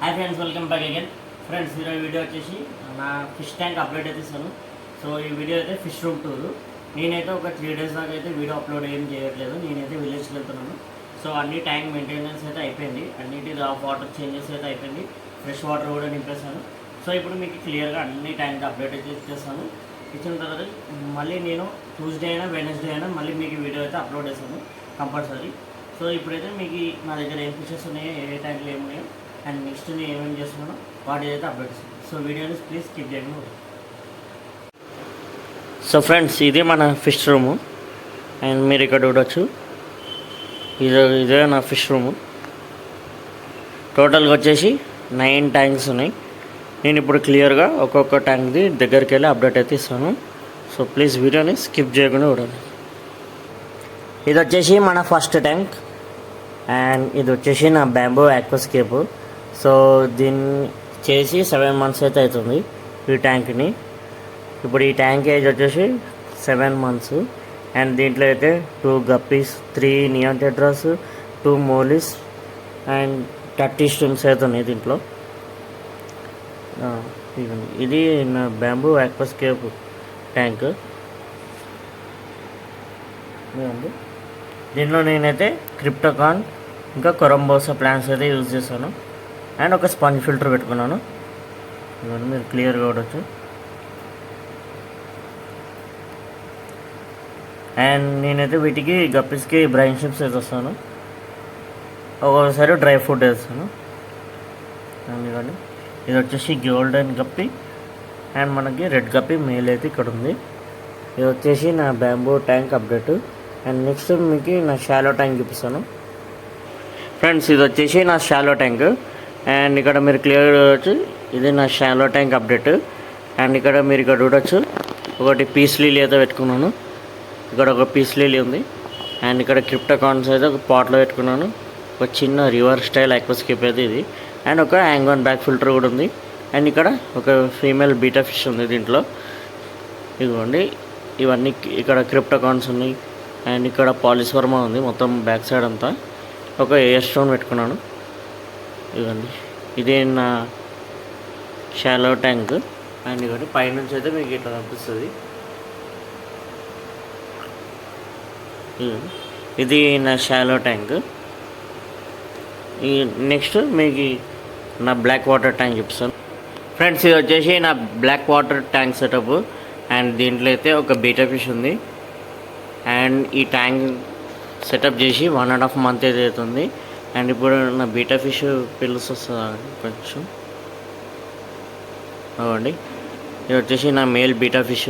Hi friends, welcome back again. Friends, ఈరోజు video వచ్చేసి నా ఫిష్ ట్యాంక్ అప్డేట్ అయితే ఇస్తాను. సో ఈ వీడియో అయితే ఫిష్ రూమ్ టూర్. నేనైతే ఒక 3 days దాకా అయితే వీడియో అప్లోడ్ ఏం చేయట్లేదు. నేనైతే విలేజ్కి వెళ్తున్నాను. సో అన్ని ట్యాంక్ మెయింటెనెన్స్ అయితే అయిపోయింది, అన్నిటి వాటర్ చేంజెస్ అయితే అయిపోయింది, ఫ్రెష్ వాటర్ కూడా నింపేస్తాను. సో ఇప్పుడు మీకు క్లియర్గా అన్ని ట్యాంక్ అప్డేట్ అయితే ఇచ్చేస్తాను. ఇచ్చిన తర్వాత మళ్ళీ నేను ట్యూస్డే అయినా వెడ్నెస్డే అయినా మళ్ళీ మీకు వీడియో అయితే అప్లోడ్ చేస్తాను కంపల్సరీ. సో ఇప్పుడైతే మీకు నా దగ్గర ఏం ఫిషెస్ ఉన్నాయో, ఏ ట్యాంకులు ఏమున్నాయో, అండ్ నెక్స్ట్ నేను ఏమేమి చేస్తున్నానో వాటి అయితే అప్డేట్ చేస్తాను. సో వీడియోని ప్లీజ్ స్కిప్ చేయకుండా. సో ఫ్రెండ్స్, ఇది మన ఫిష్ రూము అండ్ మీరు ఇక్కడ చూడవచ్చు. ఇదే నా ఫిష్ రూము. టోటల్గా వచ్చేసి 9 ట్యాంక్స్ ఉన్నాయి. నేను ఇప్పుడు క్లియర్గా ఒక్కొక్క ట్యాంక్ది దగ్గరికి వెళ్ళి అప్డేట్ అయితే ఇస్తాను. సో ప్లీజ్ వీడియోని స్కిప్ చేయకుండా చూడండి. ఇది వచ్చేసి మన ఫస్ట్ ట్యాంక్ అండ్ ఇది వచ్చేసి నా బ్యాంబూ ఆక్వాస్కేప్. సో దీన్ని చేసి 7 months అయితే అవుతుంది ఈ ట్యాంక్ని. ఇప్పుడు ఈ ట్యాంక్ ఏజ్ వచ్చేసి 7 months అండ్ దీంట్లో అయితే 2 గప్పీస్, 3 నియాన్ టెట్రాస్, 2 మోలిస్ అండ్ 30 స్ట్రిమ్స్ అయితే ఉన్నాయి దీంట్లో. ఇది నా బ్యాంబూ ఆక్వాస్కేప్ ట్యాంక్. దీనిలో నేనైతే క్రిప్టోకాన్ ఇంకా కొరంబోసా ప్లాంట్స్ అయితే యూజ్ చేస్తాను అండ్ ఒక స్పాంజ్ ఫిల్టర్ పెట్టుకున్నాను. ఇవన్నీ మీరు క్లియర్గా చూడవచ్చు. అండ్ నేనైతే వీటికి గప్పీస్కి బ్రైన్ షిప్స్ అయితే వస్తాను, ఒక్కొక్కసారి డ్రై ఫ్రూట్ వేస్తాను. అందుకని ఇది వచ్చేసి గోల్డెన్ గప్పి అండ్ మనకి రెడ్ గప్పి మేల్ అయితే ఇక్కడ ఉంది. ఇది వచ్చేసి నా bamboo tank update. And next మీకు నా షాలో ట్యాంక్ చూపిస్తాను. ఫ్రెండ్స్, ఇది వచ్చేసి నా షాలో ట్యాంక్ అండ్ ఇక్కడ మీరు క్లియర్ చూడవచ్చు. ఇది నా షాలో ట్యాంక్ అప్డేట్. అండ్ ఇక్కడ మీరు ఇక్కడ చూడవచ్చు, ఒకటి పీస్ లిలీ అయితే పెట్టుకున్నాను. ఇక్కడ ఒక పీస్ లిలీ ఉంది అండ్ ఇక్కడ క్రిప్టోకాన్స్ అయితే ఒక పాట్లో పెట్టుకున్నాను. ఒక చిన్న రివర్ స్టైల్ ఆక్వాస్కేప్ అయితే ఇది అండ్ ఒక హ్యాంగ్ బ్యాక్ ఫిల్టర్ కూడా ఉంది. అండ్ ఇక్కడ ఒక ఫీమేల్ బీటా ఫిష్ ఉంది దీంట్లో. ఇదిగోండి, ఇవన్నీ ఇక్కడ క్రిప్టోకాన్స్ ఉన్నాయి అండ్ ఇక్కడ పాలిస్వర్మా ఉంది మొత్తం బ్యాక్ సైడ్ అంతా. ఒక ఎయిర్ స్టోన్ పెట్టుకున్నాను. ఇదిగోండి, ఇదే నా షాలో ట్యాంక్. అండ్ ఇవ్వండి పైనుంచి అయితే మీకు ఇట్లా కనిపిస్తుంది. ఇది నా షాలో ట్యాంక్. ఈ నెక్స్ట్ మీకు నా బ్లాక్ వాటర్ ట్యాంక్ చూపిస్తాను. ఫ్రెండ్స్, ఇది వచ్చేసి నా black water tank setup and దీంట్లో అయితే ఒక బీటా ఫిష్ ఉంది. అండ్ ఈ ట్యాంక్ సెటప్ చేసి 1.5 months అయితే అవుతుంది. అండ్ ఇప్పుడు నా బీటా ఫిష్ పిల్స్ వస్తుంది కొంచెం. అవ్వండి, ఇది వచ్చేసి నా మేల్ బీటా ఫిష్.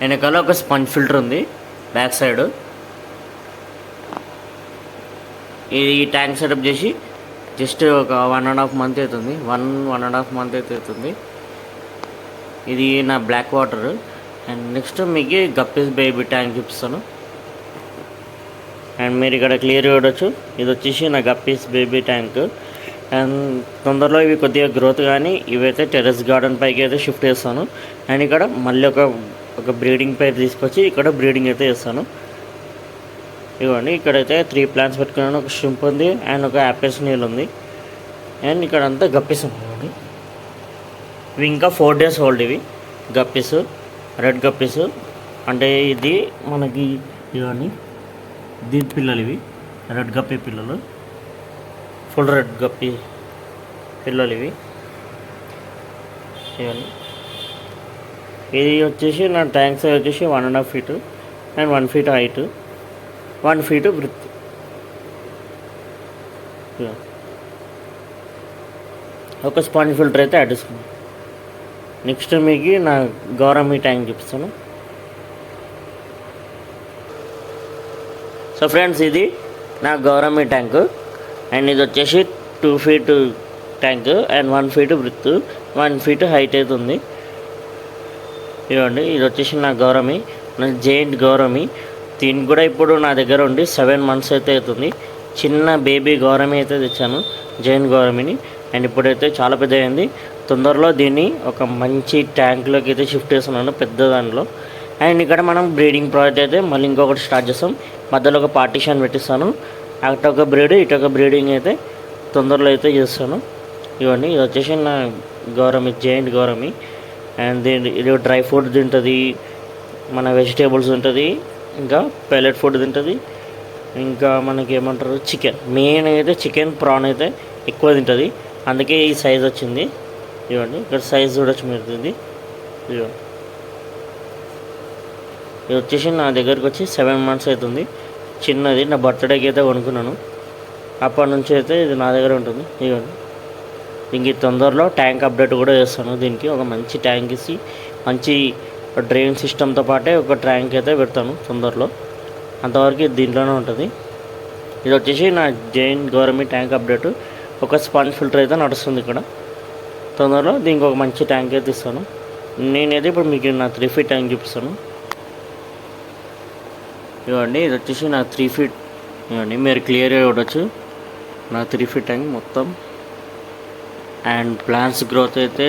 వెనకాల ఒక స్పంజ్ ఫిల్టర్ ఉంది బ్యాక్ సైడ్. ఇది ట్యాంక్ సెటప్ చేసి జస్ట్ ఒక 1.5 months అవుతుంది. 1.5 months అయితే అవుతుంది. ఇది నా బ్లాక్ వాటర్. అండ్ నెక్స్ట్ మీకు గప్పీస్ బేబీ ట్యాంక్ చూపిస్తాను. అండ్ మీరు ఇక్కడ క్లియర్ చూడవచ్చు, ఇది వచ్చేసి నా గప్పీస్ బేబీ ట్యాంక్. అండ్ తొందరలో ఇవి కొద్దిగా గ్రోత్ కానీ ఇవైతే టెర్రస్ గార్డెన్ పైకి అయితే షిఫ్ట్ చేస్తాను. అండ్ ఇక్కడ మళ్ళీ ఒక బ్రీడింగ్ పైర్ తీసుకొచ్చి ఇక్కడ బ్రీడింగ్ అయితే చేస్తాను. ఇవ్వండి, ఇక్కడైతే 3 plants పెట్టుకున్నాను. ఒక షింప్ ఉంది అండ్ ఒక యాపిల్స్ నీళ్ళు ఉంది అండ్ ఇక్కడ అంతా గప్పీస్ ఉన్నాయి. ఇవి ఇంకా 4 days ఓల్డ్. ఇవి గప్పీస్, రెడ్ గప్పీస్. అంటే ఇది మనకి ఇవన్నీ దీని పిల్లలు, ఇవి రెడ్ గప్పీ పిల్లలు, ఫుల్ రెడ్ గప్పీ పిల్లలు ఇవి. ఇవన్నీ ఇది వచ్చేసి నా ట్యాంక్ సైజ్ వచ్చేసి 1.5 feet and 1 feet height, 1 feet breadth. ఒక స్పాంజ్ ఫిల్టర్ అయితే యాడ్ చేసుకున్నాను. నెక్స్ట్ మీకు నా గౌరమి ట్యాంక్ చూపిస్తాను. సో ఫ్రెండ్స్, ఇది నా గౌరమి ట్యాంక్ అండ్ ఇది వచ్చేసి 2 feet tank and 1 feet breadth, 1 feet height అయితే ఉంది. ఇవ్వండి, ఇది వచ్చేసి నా గౌరమి, నా జైంట్ గౌరమి. దీనికి కూడా ఇప్పుడు నా దగ్గర ఉండి 7 months అయితే అవుతుంది. చిన్న బేబీ గౌరమి అయితే తెచ్చాను, జైంట్ గౌరమిని. అండ్ ఇప్పుడైతే చాలా పెద్ద అయింది. తొందరలో దీన్ని ఒక మంచి ట్యాంక్లోకి అయితే షిఫ్ట్ చేస్తున్నాను, పెద్ద దానిలో. అండ్ ఇక్కడ మనం బ్రీడింగ్ ప్రాజెక్ట్ అయితే మళ్ళీ ఇంకొకటి స్టార్ట్ చేస్తాం. మధ్యలో ఒక పార్టీషన్ పెట్టిస్తాను అటొక బ్రీడ్ ఇటొక బ్రీడింగ్ అయితే తొందరలో అయితే చేస్తాను. ఇవన్నీ ఇది వచ్చేసి నా గౌరమి, జైంట్ గౌరమి. అండ్ దీని ఇది డ్రై ఫుడ్ తింటుంది, మన వెజిటేబుల్స్ ఉంటుంది, ఇంకా పెల్లెట్ ఫుడ్ తింటుంది, ఇంకా మనకి ఏమంటారు చికెన్. మెయిన్ అయితే చికెన్, ప్రాన్ అయితే ఎక్కువ తింటుంది, అందుకే ఈ సైజ్ వచ్చింది. ఇవ్వండి ఇక్కడ సైజ్ చూడొచ్చు మీరు. ఇది వచ్చేసి నా దగ్గరకు వచ్చి 7 months అవుతుంది. చిన్నది నా బర్త్డేకి అయితే కొనుక్కున్నాను, అప్పటి నుంచి అయితే ఇది నా దగ్గర ఉంటుంది. ఇవ్వండి దీనికి తొందరలో ట్యాంక్ అప్డేట్ కూడా చేస్తాను. దీనికి ఒక మంచి ట్యాంక్ ఇచ్చి మంచి డ్రైన్ సిస్టమ్తో పాటే ఒక ట్యాంక్ అయితే పెడతాను తొందరలో. అంతవరకు దీంట్లోనే ఉంటుంది. ఇది వచ్చేసి నా జైన్ గవర్నమెంట్ ట్యాంక్ అప్డేట్. ఒక స్పాంజ్ ఫిల్టర్ అయితే నడుస్తుంది ఇక్కడ. తొందరలో దీనికి ఒక మంచి ట్యాంక్ అయితే ఇస్తాను. నేనైతే ఇప్పుడు మీకు నా 3 feet ట్యాంక్ చూపిస్తాను. ఇవ్వండి ఇది వచ్చేసి నా 3 feet. ఇవ్వండి మీరు క్లియర్గా చూడవచ్చు నా 3 feet ట్యాంక్ మొత్తం. అండ్ ప్లాంట్స్ గ్రోత్ అయితే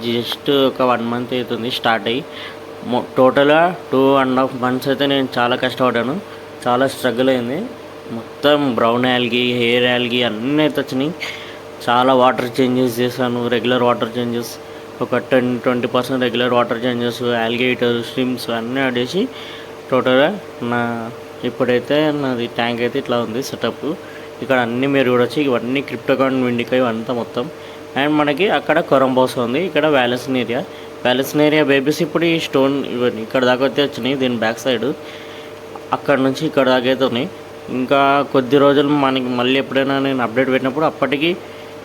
జస్ట్ ఒక 1 month అవుతుంది స్టార్ట్ అయ్యి. టోటల్గా 2.5 months అయితే నేను చాలా కష్టపడ్డాను, చాలా స్ట్రగుల్ అయింది. మొత్తం బ్రౌన్ యాల్గీ, హెయిర్ యాల్గీ అన్నీ అయితే వచ్చినాయి. చాలా వాటర్ చేంజెస్ చేశాను, రెగ్యులర్ వాటర్ చేంజెస్ ఒక 10-20% రెగ్యులర్ వాటర్ చేంజెస్, ఆల్గేటర్, స్ట్రీమ్స్ అన్నీ ఆడేసి టోటల్గా నా ఇప్పుడైతే నాది ట్యాంక్ అయితే ఇట్లా ఉంది సెటప్. ఇక్కడ అన్నీ మీరు చూడొచ్చు. ఇవన్నీ క్రిప్టోకాన్, విండికా ఇవంతా మొత్తం. అండ్ మనకి అక్కడ కొరంబోస్ ఉంది, ఇక్కడ వ్యాలెస్నేరియా బేబీస్ ఇప్పుడు ఈ స్టోన్ ఇవన్నీ ఇక్కడ దాకా అయితే వచ్చినాయి. దీని బ్యాక్ సైడ్ అక్కడ నుంచి ఇక్కడ దాకా అయితే ఉన్నాయి. ఇంకా కొద్ది రోజులు మనకి మళ్ళీ ఎప్పుడైనా నేను అప్డేట్ పెట్టినప్పుడు అప్పటికి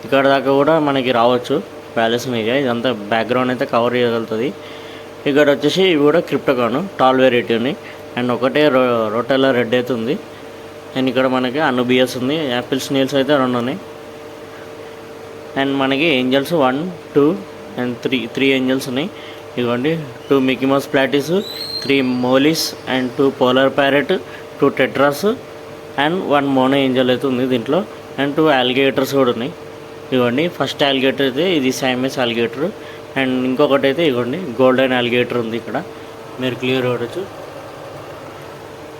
ఇక్కడ దాకా కూడా మనకి రావచ్చు వ్యాలెస్నేరియా. ఇదంతా బ్యాక్గ్రౌండ్ అయితే కవర్ చేయగలుగుతుంది. ఇక్కడ వచ్చేసి ఇవి కూడా క్రిప్టోకాన్ టాల్ వెరైటీ ఉంది. అండ్ ఒకటే రొటెలా రెడ్ అయితే ఉంది. అండ్ ఇక్కడ మనకి అనుబియస్ ఉంది, యాపిల్ స్నేల్స్ అయితే 2 ఉన్నాయి. అండ్ మనకి ఏంజల్స్ 1, 2 అండ్ 3 ఏంజల్స్ ఉన్నాయి. ఇవ్వండి 2 Mickey mouse platies, 3 mollies and 2 polar parrot, 2 tetras and 1 mono Angel అయితే ఉంది దీంట్లో. అండ్ 2 ఆల్గేటర్స్ కూడా ఉన్నాయి. ఇవ్వండి ఫస్ట్ ఆల్గేటర్ అయితే ఇది సైమస్ ఆల్గేటర్. అండ్ ఇంకొకటి అయితే ఇవ్వండి గోల్డెన్ ఆల్గేటర్ ఉంది ఇక్కడ, మీరు క్లియర్ చూడవచ్చు.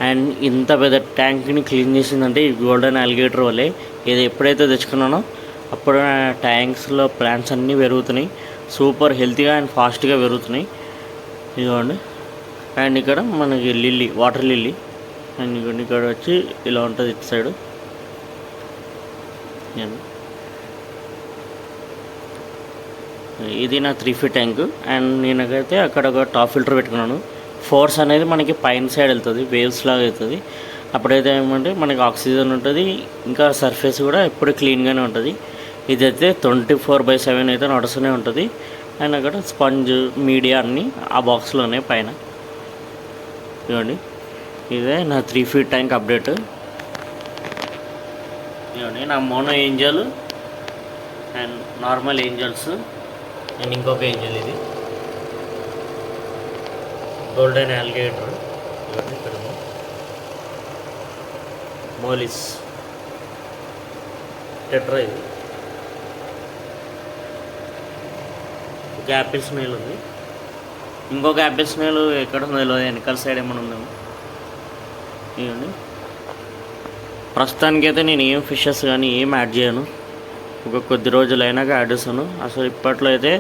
అండ్ ఇంత పెద్ద ట్యాంక్ని క్లీన్ చేసిందంటే ఈ గోల్డెన్ ఆల్గేటర్ వల్లే. ఇది ఎప్పుడైతే తెచ్చుకున్నానో అప్పుడు ట్యాంక్స్లో ప్లాంట్స్ అన్నీ పెరుగుతున్నాయి, సూపర్ హెల్తీగా అండ్ ఫాస్ట్గా పెరుగుతున్నాయి. ఇదిగోండి. అండ్ ఇక్కడ మనకి లిల్లీ, వాటర్ లిల్లీ. అండ్ ఇవన్నీ ఇక్కడ వచ్చి ఇలా ఉంటుంది ఇటు సైడ్. ఇది నా 3 feet ట్యాంక్. అండ్ నేనైతే అక్కడ ఒక టాప్ ఫిల్టర్ పెట్టుకున్నాను. ఫోర్స్ అనేది మనకి పైన సైడ్ వెళ్తుంది, వేవ్స్ లాగా అవుతుంది. అప్పుడైతే ఏమంటే మనకి ఆక్సిజన్ ఉంటుంది, ఇంకా సర్ఫేస్ కూడా ఎప్పుడు క్లీన్గానే ఉంటుంది. ఇదైతే 24/7 అయితే నడుస్తూనే ఉంటుంది. అండ్ అక్కడ స్పంజ్, మీడియా అన్నీ ఆ బాక్స్లోనే పైన. ఇవ్వండి ఇదే నా 3 feet ట్యాంక్ అప్డేట్. ఇవ్వండి నా mono Angel and normal angels and ఇంకొక ఏంజల్ ఇది గోల్డెన్ ఆల్గేటర్. ఇవన్నీ ఇక్కడ మోలిస్ టెట్రా. ఇది ఒక యాపిల్ స్నేల్ ఉంది, ఇంకొక యాపిల్ స్నేల్ ఎక్కడ ఉందో తెలియదు, వెనకాల సైడ్ ఏమైనా ఉందేమో. ఇవన్నీ ప్రస్తుతానికైతే నేను ఏం ఫిషెస్ కానీ ఏం యాడ్ చేయను, ఒక కొద్ది రోజులు అయినాక యాడ్ చేస్తాను. అసలు ఇప్పట్లో అయితే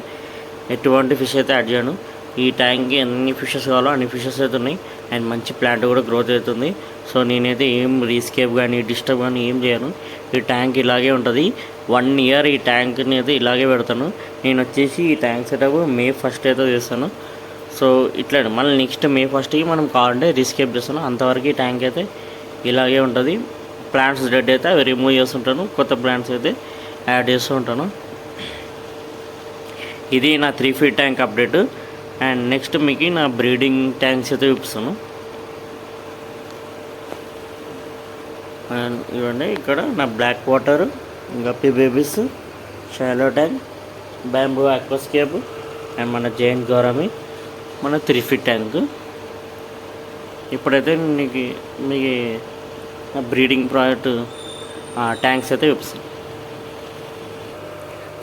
ఎటువంటి ఫిష్ అయితే యాడ్ చేయను. ఈ ట్యాంక్కి ఎన్ని ఫిషెస్ కావాలో అన్ని ఫిషెస్ అయితే ఉన్నాయి. అండ్ మంచి ప్లాంట్ కూడా గ్రోత్ అవుతుంది. సో నేనైతే ఏం రీస్కేప్ కానీ డిస్టర్బ్ కానీ ఏం చేయను. ఈ ట్యాంక్ ఇలాగే ఉంటుంది. 1 year ఈ ట్యాంక్ని అయితే ఇలాగే పెడతాను. నేను వచ్చేసి ఈ ట్యాంక్ సెటప్ May 1st అయితే చేస్తాను. సో ఇట్లా మళ్ళీ నెక్స్ట్ May 1st మనం కావాలంటే రీస్కేప్ చేస్తాను. అంతవరకు ఈ ట్యాంక్ అయితే ఇలాగే ఉంటుంది. ప్లాంట్స్ డెడ్ అయితే అవి రిమూవ్ చేస్తుంటాను, కొత్త ప్లాంట్స్ అయితే యాడ్ చేస్తూ ఉంటాను. ఇది నా 3 feet tank update. And next మీకు నా బ్రీడింగ్ ట్యాంక్స్ అయితే చూపిస్తాను. అండ్ ఇవ్వండి ఇక్కడ నా black water, guppy babies, shallow tank, bamboo aquascape and మన జైంట్ గౌరమి, మన 3 feet ట్యాంక్. ఇప్పుడైతే మీకు నా బ్రీడింగ్ ప్రాజెక్ట్ ట్యాంక్స్ అయితే చూపిస్తాను.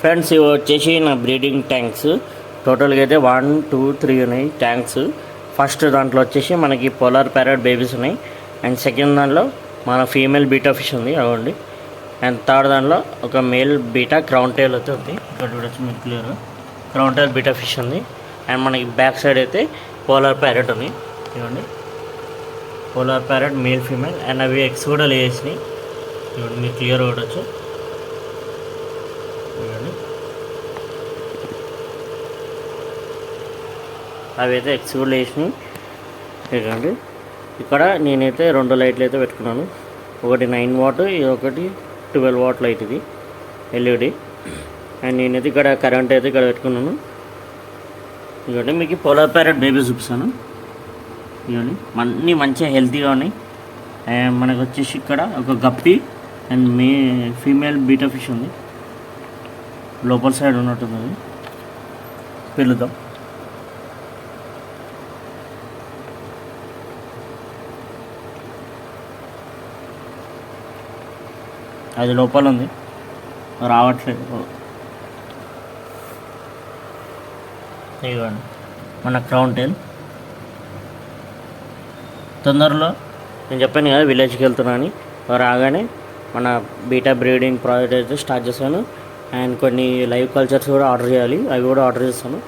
ఫ్రెండ్స్ ఇవి వచ్చేసి నా బ్రీడింగ్ ట్యాంక్స్. టోటల్గా అయితే 1, 2, 3 ఉన్నాయి ట్యాంక్స్. ఫస్ట్ దాంట్లో వచ్చేసి మనకి పోలార్ ప్యారెట్ బేబీస్ ఉన్నాయి. అండ్ సెకండ్ దాంట్లో మన ఫీమేల్ బీటా ఫిష్ ఉంది అవ్వండి. అండ్ థర్డ్ దానిలో ఒక మేల్ బీటా క్రౌన్ టైల్ అయితే ఉంది. ఇక్కడ చూడొచ్చు మీకు clear crown tail beta fish ఉంది. అండ్ మనకి బ్యాక్ సైడ్ అయితే పోలార్ ప్యారెట్ ఉంది. ఇవ్వండి polar parrot male female. And అవి ఎగ్స్ కూడా లేసినాయి. ఇవ్వండి మీకు క్లియర్ చూడొచ్చు. ఇవ్వండి అవి అయితే ఎగ్స్ కూడా లేసినాయి. ఇవ్వండి ఇక్కడ నేనైతే 2 లైట్లు అయితే పెట్టుకున్నాను. ఒకటి 9 వాట్, ఒకటి 12 వాట్ లైట్, ఇది ఎల్ఈడి. అండ్ నేనైతే ఇక్కడ కరెంట్ అయితే ఇక్కడ పెట్టుకున్నాను. ఇవ్వండి మీకు పోలార్ ప్యారెట్ బేబీ చూపిస్తాను. ఇవ్వండి అన్నీ మంచిగా హెల్తీగా ఉన్నాయి. అండ్ మనకు వచ్చేసి ఇక్కడ ఒక గప్పి అండ్ ఫీమేల్ బీటా ఫిష్ ఉంది. లోపల సైడ్ ఉన్నట్టుంది, అది పిలుద్దాం. అది లోపల ఉంది, రావట్లేదు. ఇవ్వండి మన క్రౌన్ టైల్. తొందరలో నేను చెప్పాను కదా విలేజ్కి వెళ్తున్నా అని, రాగానే మన బీటా బ్రీడింగ్ ప్రాజెక్ట్ అయితే స్టార్ట్ చేశాను. అండ్ కొన్ని లైవ్ కల్చర్స్ కూడా ఆర్డర్ చేయాలి, అవి కూడా ఆర్డర్ చేస్తాను.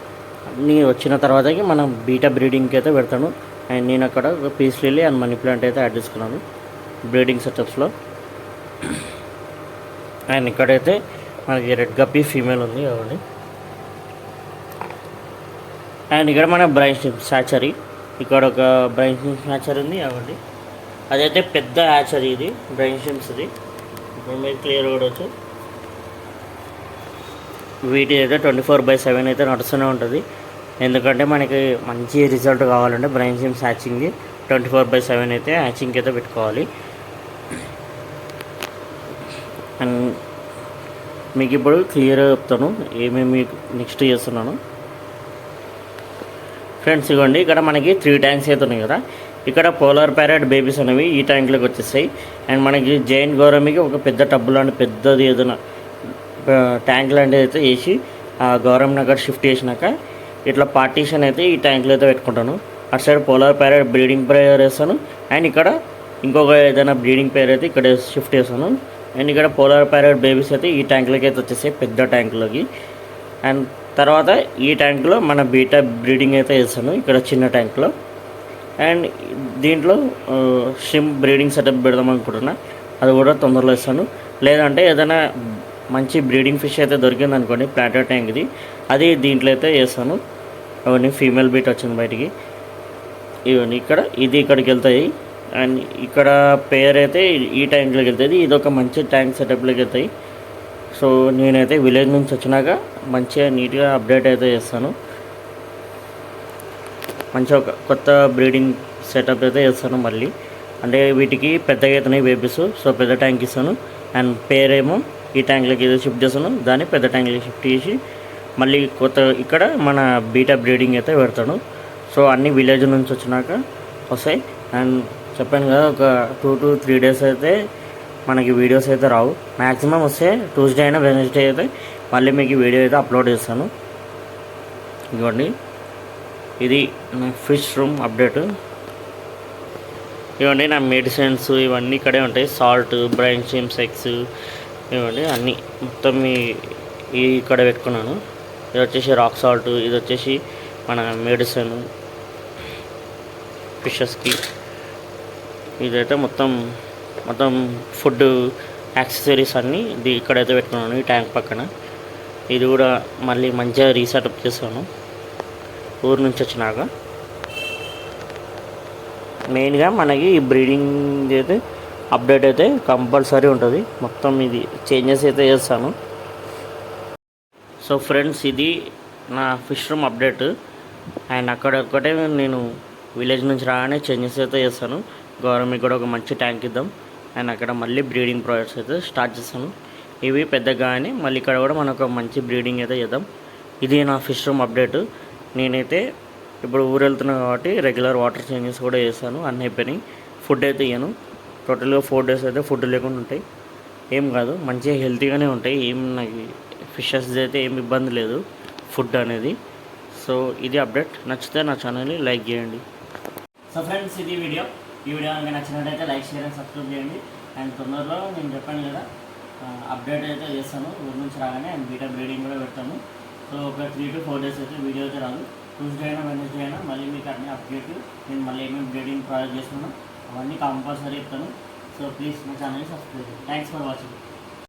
అన్నీ వచ్చిన తర్వాతకి మనం బీటా బ్రీడింగ్కి అయితే పెడతాను. అండ్ నేను అక్కడ peace lily and money plant అయితే యాడ్ చేసుకున్నాను బ్రీడింగ్ సెటప్స్లో. అండ్ ఇక్కడైతే మనకి రెడ్ గప్పీ ఫీమేల్ ఉంది కాబట్టి. అండ్ ఇక్కడ మన బ్రైన్ హ్యాచరీ, ఇక్కడ ఒక బ్రైన్ హ్యాచరీ ఉంది కాబట్టి. అదైతే పెద్ద హ్యాచరీ, ఇది బ్రైన్ షిమ్స్ది. ఇప్పుడు మీరు క్లియర్ చూడవచ్చు. వీటి అయితే 24/7 అయితే నడుస్తూనే ఉంటుంది. ఎందుకంటే మనకి మంచి రిజల్ట్ కావాలంటే బ్రైన్ షిమ్స్ హ్యాచింగ్కి 24/7 అయితే హ్యాచింగ్కి అయితే పెట్టుకోవాలి. అండ్ మీకు ఇప్పుడు క్లియర్గా చెప్తాను ఏమేమి నెక్స్ట్ చేస్తున్నాను. ఫ్రెండ్స్ ఇవ్వండి ఇక్కడ మనకి 3 ట్యాంక్స్ అయితే ఉన్నాయి కదా. ఇక్కడ పోలార్ ప్యారెట్ బేబీస్ అనేవి ఈ ట్యాంక్లోకి వచ్చేస్తాయి. అండ్ మనకి జైంట్ గౌరమికి ఒక పెద్ద టబ్బు లాంటి పెద్దది ఏదైనా ట్యాంక్ లాంటిది అయితే వేసి ఆ గౌరమ్ నగర్ షిఫ్ట్ చేసినాక ఇట్లా పార్టీషన్ అయితే ఈ ట్యాంక్లో అయితే పెట్టుకుంటాను. అటు సైడ్ పోలార్ ప్యారెట్ బ్రీడింగ్ పేర్ వేస్తాను. అండ్ ఇక్కడ ఇంకొక ఏదైనా బ్రీడింగ్ పేర్ అయితే ఇక్కడ షిఫ్ట్ చేస్తాను. అండ్ ఇక్కడ పోలార్ ప్యారెట్ బేబీస్ అయితే ఈ ట్యాంక్లోకి అయితే వచ్చేసాయి, పెద్ద ట్యాంక్లోకి. అండ్ తర్వాత ఈ ట్యాంక్లో మన బీటా బ్రీడింగ్ అయితే వేస్తాను, ఇక్కడ చిన్న ట్యాంక్లో. అండ్ దీంట్లో షింప్ బ్రీడింగ్ సెటప్ పెడదాం అనుకుంటున్నా, అది కూడా తొందరలో ఇస్తాను. లేదంటే ఏదైనా మంచి బ్రీడింగ్ ఫిష్ అయితే దొరికింది అనుకోండి ప్లాంటర్ ట్యాంక్ది, అది దీంట్లో అయితే వేస్తాను. అవన్నీ ఫీమేల్ బీట్ వచ్చింది బయటికి. ఇవన్నీ ఇది ఇక్కడికి వెళ్తాయి. అండ్ ఇక్కడ పేర్ అయితే ఈ ట్యాంక్లోకి వెళ్తుంది. ఇది ఒక మంచి ట్యాంక్ సెటప్లోకి వెళ్తాయి. సో నేనైతే విలేజ్ నుంచి వచ్చినాక మంచిగా నీట్గా అప్డేట్ అయితే చేస్తాను. మంచిగా ఒక కొత్త బ్రీడింగ్ సెటప్ అయితే చేస్తాను మళ్ళీ. అంటే వీటికి పెద్దగా అవుతున్నాయి బేబీస్, సో పెద్ద ట్యాంక్ ఇస్తాను. అండ్ పేరేమో ఈ ట్యాంక్లోకి ఏదో షిఫ్ట్ చేస్తాను, దాన్ని పెద్ద ట్యాంక్లోకి షిఫ్ట్ చేసి మళ్ళీ కొత్త ఇక్కడ మన బీటా బ్రీడింగ్ అయితే పెడతాను. సో అన్నీ విలేజ్ నుంచి వచ్చినాక వస్తాయి. అండ్ చెప్పాను కదా ఒక 2 to 3 డేస్ అయితే మనకి వీడియోస్ అయితే రావు. మ్యాక్సిమం వస్తే ట్యూస్డే అయినా వెడ్నెస్డే అయితే మళ్ళీ మీకు వీడియో అయితే అప్లోడ్ చేస్తాను. ఇవ్వండి ఇది నా ఫిష్ రూమ్ అప్డేట్. ఇవ్వండి నా మెడిసిన్స్ ఇవన్నీ ఇక్కడే ఉంటాయి. సాల్ట్, బ్రైన్ షిమ్స్, ఎగ్స్, ఇవ్వండి అన్నీ మొత్తం ఇక్కడ పెట్టుకున్నాను. ఇది వచ్చేసి రాక్ సాల్ట్, ఇది వచ్చేసి మన మెడిసిన్ ఫిషెస్కి. ఇదైతే మొత్తం ఫుడ్ యాక్సెసరీస్ అన్నీ ఇక్కడైతే పెట్టుకున్నాను ఈ ట్యాంక్ పక్కన. ఇది కూడా మళ్ళీ మంచిగా రీసెటప్ చేస్తాను ఊరు నుంచి వచ్చినాక. మెయిన్గా మనకి ఈ బ్రీడింగ్ అయితే అప్డేట్ అయితే కంపల్సరీ ఉంటుంది. మొత్తం ఇది చేంజెస్ అయితే చేస్తాను. సో ఫ్రెండ్స్ ఇది నా ఫిష్ రూమ్ అప్డేట్. అండ్ అక్కడొక్కటే నేను విలేజ్ నుంచి రాగానే చేంజెస్ అయితే చేస్తాను. గవర్నమెంట్ కూడా ఒక మంచి ట్యాంక్ ఇద్దాం. అండ్ అక్కడ మళ్ళీ బ్రీడింగ్ ప్రాజెక్ట్స్ అయితే స్టార్ట్ చేస్తాను. ఇవి పెద్దగా అని మళ్ళీ ఇక్కడ కూడా మనకు మంచి బ్రీడింగ్ అయితే చేద్దాం. ఇది నా ఫిష్ రూమ్ అప్డేట్. నేనైతే ఇప్పుడు ఊరు వెళ్తున్నాను కాబట్టి రెగ్యులర్ వాటర్ చేంజెస్ కూడా చేస్తాను, అన్నీ అయిపోయినాయి. ఫుడ్ అయితే ఇయ్యను. టోటల్గా 4 days అయితే ఫుడ్ లేకుండా ఉంటాయి. ఏం కాదు, మంచిగా హెల్తీగానే ఉంటాయి. ఏం నాకు ఫిషెస్ అయితే ఏం ఇబ్బంది లేదు ఫుడ్ అనేది. సో ఇది అప్డేట్. నచ్చితే నా ఛానల్ని లైక్ చేయండి. సో ఫ్రెండ్స్ ఇది వీడియో. ఈ వీడియో కనుక నచ్చినట్టయితే లైక్ షేర్ అండ్ సబ్స్క్రైబ్ చేయండి. అండ్ తొందరలో నేను చెప్పాను కదా అప్డేట్ అయితే చేస్తాను ఊరి నుంచి రాగానే. అండ్ బీటా బ్రీడింగ్ కూడా పెడతాను. సో ఒక 3 to 4 days అయితే వీడియో అయితే రాదు. ట్యూస్డే అయినా వెన్స్డే అయినా మళ్ళీ మీకు అన్ని అప్డేట్ నేను మళ్ళీ ఏమేమి బ్రీడింగ్ ప్రాజెక్ట్ చేస్తున్నానో అవన్నీ కంపల్సరీ చెప్తాను. సో ప్లీజ్ మా ఛానల్ని సబ్స్క్రైబ్ చేయండి. Thanks for watching.